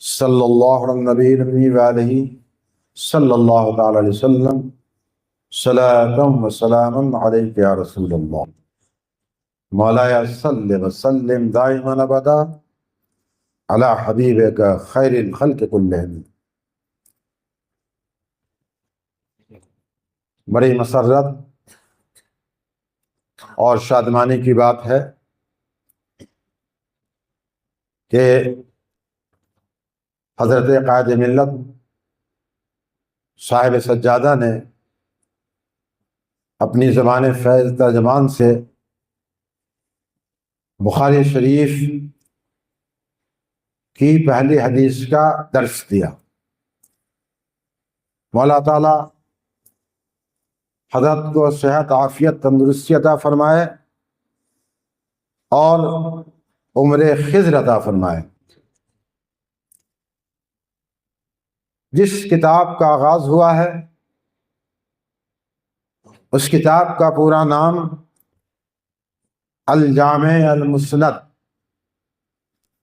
صلی اللہ علیہ نبی الأمی وآلہ صلی اللہ تعالی علیہ وسلم صلاۃ و سلام علیک یا رسول اللہ مولایا صلی وسلم دائما ابدا علی حبیبک خیر الخلق کلہم۔ بڑی مسرت اور شادمانی کی بات ہے کہ حضرت قائد ملت صاحب سجادہ نے اپنی زبان فیض ترجمان سے بخاری شریف کی پہلی حدیث کا درس دیا۔ مولا تعالیٰ حضرت کو صحت عافیت تندرستی عطا فرمائے اور عمر خضر عطا فرمائے۔ جس کتاب کا آغاز ہوا ہے اس کتاب کا پورا نام الجامع المسند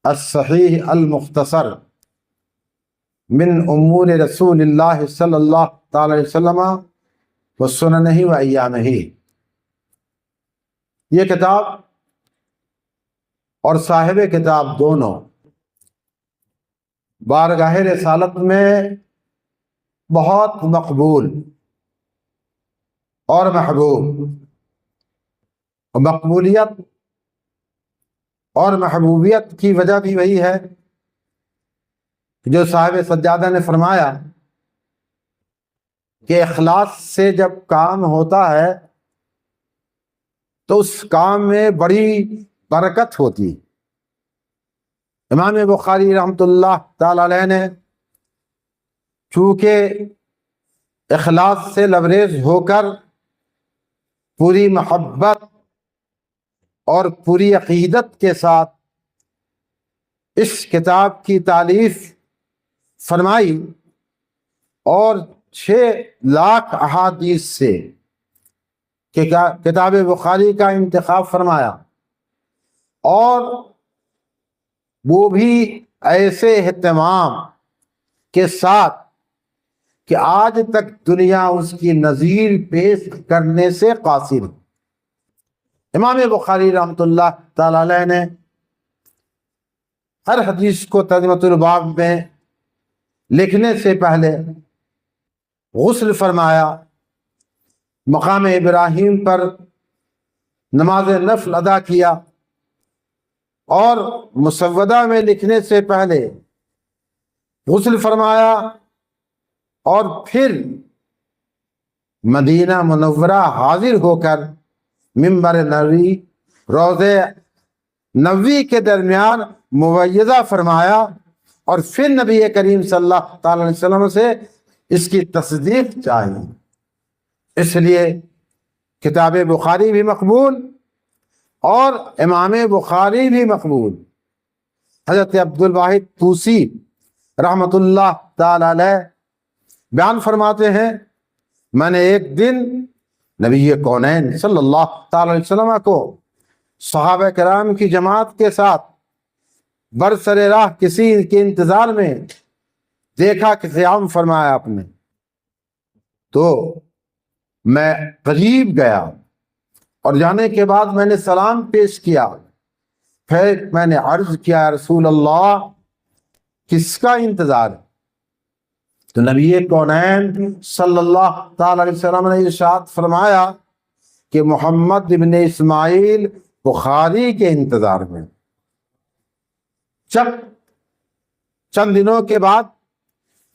الصحیح المختصر من امور رسول اللہ صلی اللہ تعالی علیہ وسلم وسننہ و ایامہ۔ یہ کتاب اور صاحب کتاب دونوں بارگاہ رسالت میں بہت مقبول اور محبوب، مقبولیت اور محبوبیت کی وجہ بھی وہی ہے جو صاحب سجادہ نے فرمایا کہ اخلاص سے جب کام ہوتا ہے تو اس کام میں بڑی برکت ہوتی۔ امام بخاری رحمۃ اللہ تعالی علیہ نے چونکہ اخلاص سے لبریز ہو کر پوری محبت اور پوری عقیدت کے ساتھ اس کتاب کی تالیف فرمائی اور 6,00,000 احادیث سے کتاب بخاری کا انتخاب فرمایا، اور وہ بھی ایسے اہتمام کے ساتھ کہ آج تک دنیا اس کی نظیر پیش کرنے سے قاصر ہے۔ امام بخاری رحمۃ اللہ تعالی علیہ نے ہر حدیث کو ترجمۃ الباب میں لکھنے سے پہلے غسل فرمایا، مقام ابراہیم پر نماز نفل ادا کیا، اور مسودہ میں لکھنے سے پہلے غسل فرمایا، اور پھر مدینہ منورہ حاضر ہو کر منبر نبوی روضہ نبوی کے درمیان موعظہ فرمایا، اور پھر نبی کریم صلی اللہ تعالی علیہ وسلم سے اس کی تصدیق چاہی۔ اس لیے کتاب بخاری بھی مقبول اور امام بخاری بھی مقبول۔ حضرت عبد الواحد طوسی رحمۃ اللہ تعالی علیہ بیان فرماتے ہیں، میں نے ایک دن نبی کونین صلی اللہ تعالی علیہ وسلم کو صحابہ کرام کی جماعت کے ساتھ برسر راہ کسی کے انتظار میں دیکھا کہ قیام فرمایا آپ نے، تو میں قریب گیا اور جانے کے بعد میں نے سلام پیش کیا، پھر میں نے عرض کیا یا رسول اللہ کس کا انتظار ہے؟ تو نبی کونین صلی اللہ تعالی علیہ وسلم نے ارشاد فرمایا کہ محمد ابن اسماعیل بخاری کے انتظار میں۔ چند دنوں کے بعد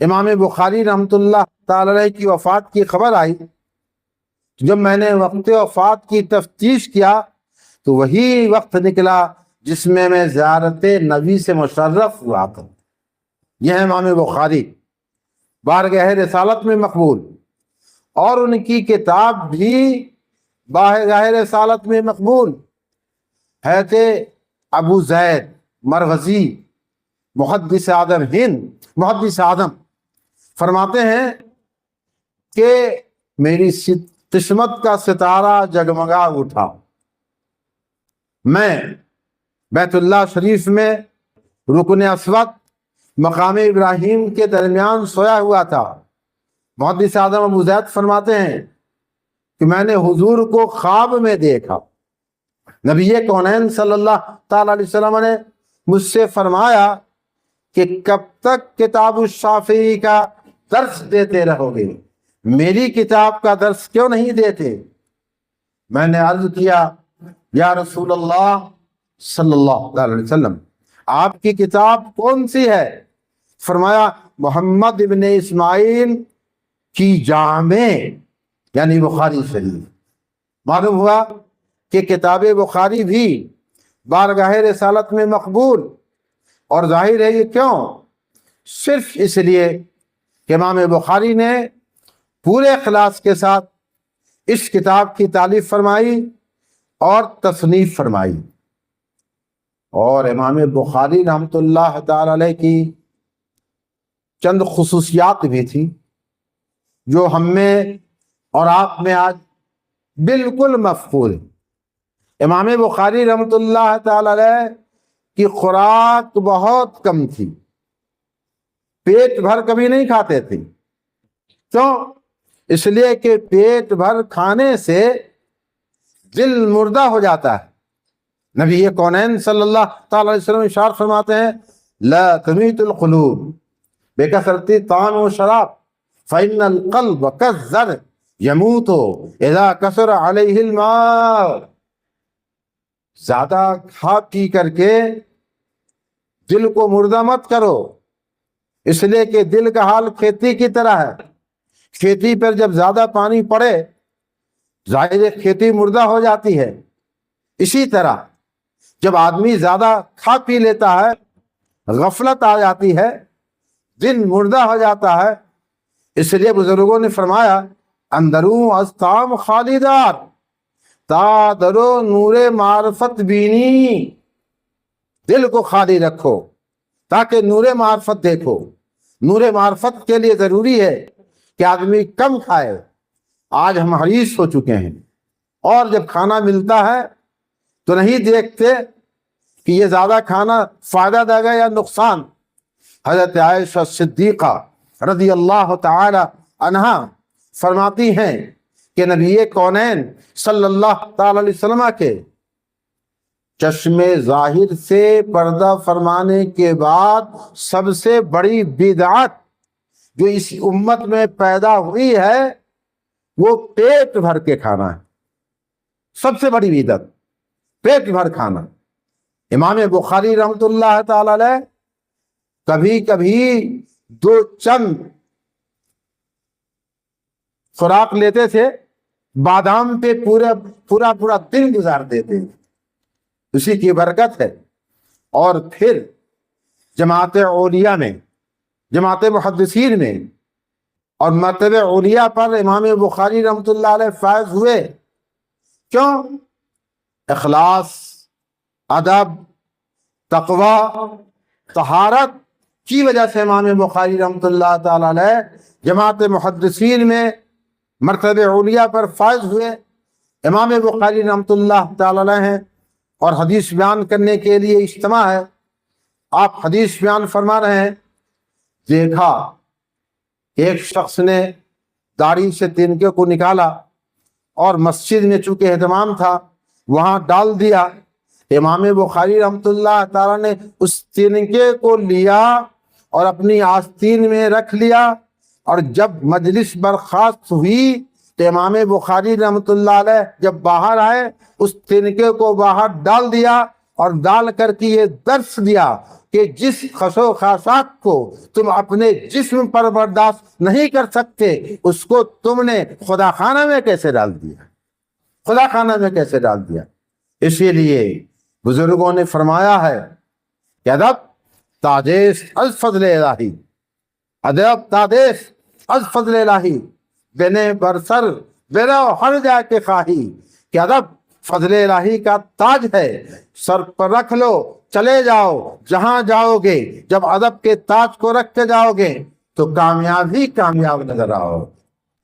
امام بخاری رحمۃ اللہ تعالی علیہ کی وفات کی خبر آئی۔ جب میں نے وقت وفات کی تفتیش کیا تو وہی وقت نکلا جس میں زیارت نبی سے مشرف ہوا تھا۔ یہ ہے امام بخاری، بارگاہ رسالت میں مقبول، اور ان کی کتاب بھی بارگاہ رسالت میں مقبول ہے کہ ابو زید مرغزی محدث اعظم فرماتے ہیں کہ میری قسمت کا ستارہ جگمگا اٹھا، میں بیت اللہ شریف میں رکن اسود مقام ابراہیم کے درمیان سویا ہوا تھا۔ محدث اعظم ابو زید فرماتے ہیں کہ میں نے حضور کو خواب میں دیکھا۔ نبی کونین صلی اللہ تعالی علیہ وسلم نے مجھ سے فرمایا کہ کب تک کتاب الشافعی کا درس دیتے رہو گے، میری کتاب کا درس کیوں نہیں دیتے؟ میں نے عرض کیا یا رسول اللہ صلی اللہ علیہ وسلم، آپ کی کتاب کون سی ہے؟ فرمایا محمد ابن اسماعیل کی جامع، یعنی بخاری شریف۔ معلوم ہوا کہ کتاب بخاری بھی بارگاہ رسالت میں مقبول، اور ظاہر ہے یہ کیوں؟ صرف اس لیے کہ امام بخاری نے پورے اخلاص کے ساتھ اس کتاب کی تالیف فرمائی اور تصنیف فرمائی۔ اور امام بخاری رحمۃ اللہ تعالی علیہ کی چند خصوصیات بھی تھی جو ہم میں اور آپ میں آج بالکل مفقود ہے۔ امام بخاری رحمۃ اللہ تعالی علیہ کی خوراک بہت کم تھی، پیٹ بھر کبھی نہیں کھاتے تھے۔ کیوں؟ اس لیے کہ پیٹ بھر کھانے سے دل مردہ ہو جاتا ہے۔ نبی کونین صلی اللہ تعالی علیہ وسلم ارشاد فرماتے ہیں لا تمیت القلوب بکثرت طعام و شراب فإن القلب كالزرع يموت اذا كثر عليه الماء۔ زیادہ کھا پی کر کے دل کو مردہ مت کرو، اس لیے کہ دل کا حال کھیتی کی طرح ہے۔ کھیتی پر جب زیادہ پانی پڑے ظاہر ہے کھیتی مردہ ہو جاتی ہے۔ اسی طرح جب آدمی زیادہ کھا پی لیتا ہے غفلت آ جاتی ہے، دل مردہ ہو جاتا ہے۔ اس لیے بزرگوں نے فرمایا اندروں استام خالیدار تا درو نور معرفت بینی، دل کو خالی رکھو تاکہ نور معرفت دیکھو۔ نور معرفت کے لیے ضروری ہے کہ آدمی کم کھائے۔ آج ہم حریص ہو چکے ہیں، اور جب کھانا ملتا ہے تو نہیں دیکھتے کہ یہ زیادہ کھانا فائدہ دے گا یا نقصان۔ حضرت عائشہ صدیقہ رضی اللہ تعالی عنہا فرماتی ہیں کہ نبی کونین صلی اللہ تعالی علیہ وسلم کے چشم ظاہر سے پردہ فرمانے کے بعد سب سے بڑی بدعت جو اس امت میں پیدا ہوئی ہے وہ پیٹ بھر کے کھانا ہے۔ سب سے بڑی بدعت پیٹ بھر کھانا۔ امام بخاری رحمۃ اللہ تعالی علیہ کبھی کبھی دو چند خوراک لیتے تھے، بادام پہ پورا دن گزار دیتے، اسی کی برکت ہے۔ اور پھر جماعت اولیاء میں، جماعت محدثین میں اور مرتبہ اولیاء پر امام بخاری رحمۃ اللہ علیہ فائز ہوئے۔ کیوں؟ اخلاص، ادب، تقوی، طہارت کی وجہ سے امام بخاری رحمۃ اللہ تعالی علیہ جماعت محدثین میں مرتبہ اولیاء پر فائز ہوئے۔ امام بخاری رحمۃ اللہ تعالی علیہ ہیں اور حدیث بیان کرنے کے لیے اجتماع ہے۔ آپ حدیث بیان فرما رہے ہیں، دیکھا ایک شخص نے داڑھی سے تنکے کو نکالا اور مسجد میں چونکہ اہتمام تھا وہاں ڈال دیا۔ امام بخاری رحمۃ اللہ تعالیٰ نے اس تنکے کو لیا اور اپنی آستین میں رکھ لیا، اور جب مجلس برخاست ہوئی تو امام بخاری رحمۃ اللہ علیہ جب باہر آئے اس تنکے کو باہر ڈال دیا، اور ڈال کر کے یہ درس دیا کہ جس خسو خاشاک کو تم اپنے جسم پر برداشت نہیں کر سکتے اس کو تم نے خدا خانہ میں کیسے ڈال دیا، خدا خانہ میں کیسے ڈال دیا۔ اسی لیے بزرگوں نے فرمایا ہے کہ ادب تادیش از فضل الہی، ادب تادیش از فضل الہی، بنے برسر برو ہر جا کے خواہی، کہ ادب فضل الہی کا تاج ہے، سر پر رکھ لو چلے جاؤ جہاں جاؤ گے۔ جب ادب کے تاج کو رکھ کے جاؤ گے تو کامیاب ہی کامیاب نظر آؤ۔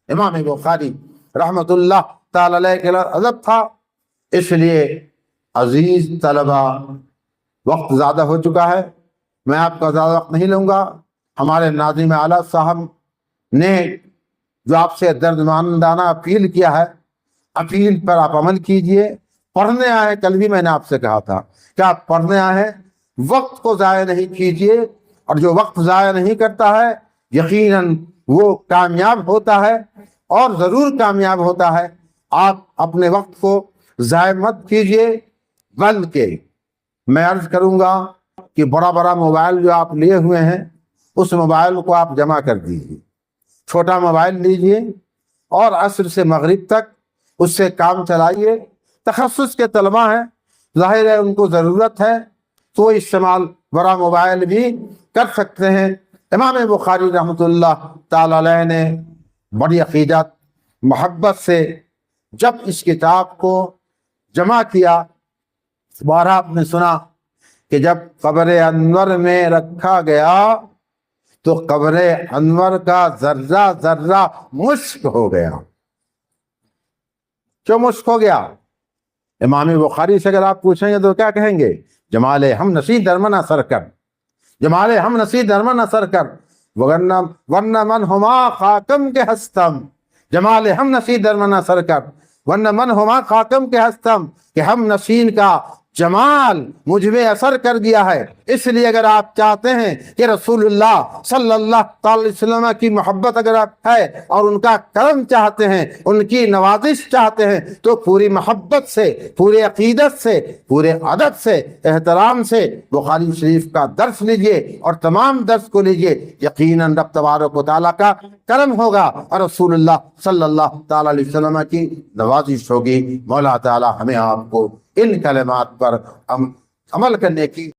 امام بخاری رحمت اللہ تعالی علیہ کے ادب تھا۔ اس لیے عزیز طلبہ، وقت زیادہ ہو چکا ہے، میں آپ کا زیادہ وقت نہیں لوں گا. ہمارے ناظم اعلیٰ صاحب نے جو آپ سے دردمندانہ اپیل کیا ہے، اپیل پر آپ عمل کیجئے. پڑھنے آئے، کل بھی میں نے آپ سے کہا تھا کہ آپ پڑھنے آئے، وقت کو ضائع نہیں کیجئے، اور جو وقت ضائع نہیں کرتا ہے یقیناً وہ کامیاب ہوتا ہے، اور ضرور کامیاب ہوتا ہے. آپ اپنے وقت کو ضائع مت کیجئے، بلکہ میں عرض کروں گا کہ بڑا بڑا موبائل جو آپ لیے ہوئے ہیں اس موبائل کو آپ جمع کر دیجئے. چھوٹا موبائل لیجئے اور عصر سے مغرب تک اس سے کام چلائیے. تخصص کے طلبہ ہیں، ظاہر ہے ان کو ضرورت ہے تو استعمال بڑا موبائل بھی کر سکتے ہیں. امام بخاری رحمۃ اللہ تعالی علیہ نے بڑی عقیدت محبت سے جب اس کتاب کو جمع کیا، بارہ آپ نے سنا کہ جب قبر انور میں رکھا گیا تو قبر انور کا ذرہ ذرہ مشک ہو گیا. کیوں مشک ہو گیا؟ امام بخاری سے اگر آپ پوچھیں گے تو کیا کہیں گے؟ جمال ہم نسی درمن اثر کر، جمال ہم نسی درمن اثر کر، ورنہ من ہما خاکم کے ہستم. جمال ہم نسی درمن اثر کر ورنہ من ہما خاکم کے ہستم، کہ ہم نشین کا جمال مجھ میں اثر کر دیا ہے. اس لیے اگر آپ چاہتے ہیں کہ رسول اللہ صلی اللہ تعالی وسلم کی محبت اگر آپ ہے اور ان کا کرم چاہتے ہیں، ان کی نوازش چاہتے ہیں، تو پوری محبت سے، پورے عقیدت سے، پورے ادب سے، احترام سے بخاری شریف کا درس لیجئے، اور تمام درس کو لیجئے. یقیناً رب تبارک و تعالیٰ کا کرم ہوگا اور رسول اللہ صلی اللہ تعالی علیہ وسلم کی نوازش ہوگی. مولا تعالیٰ ہمیں آپ کو ان کلمات پر عمل کرنے کی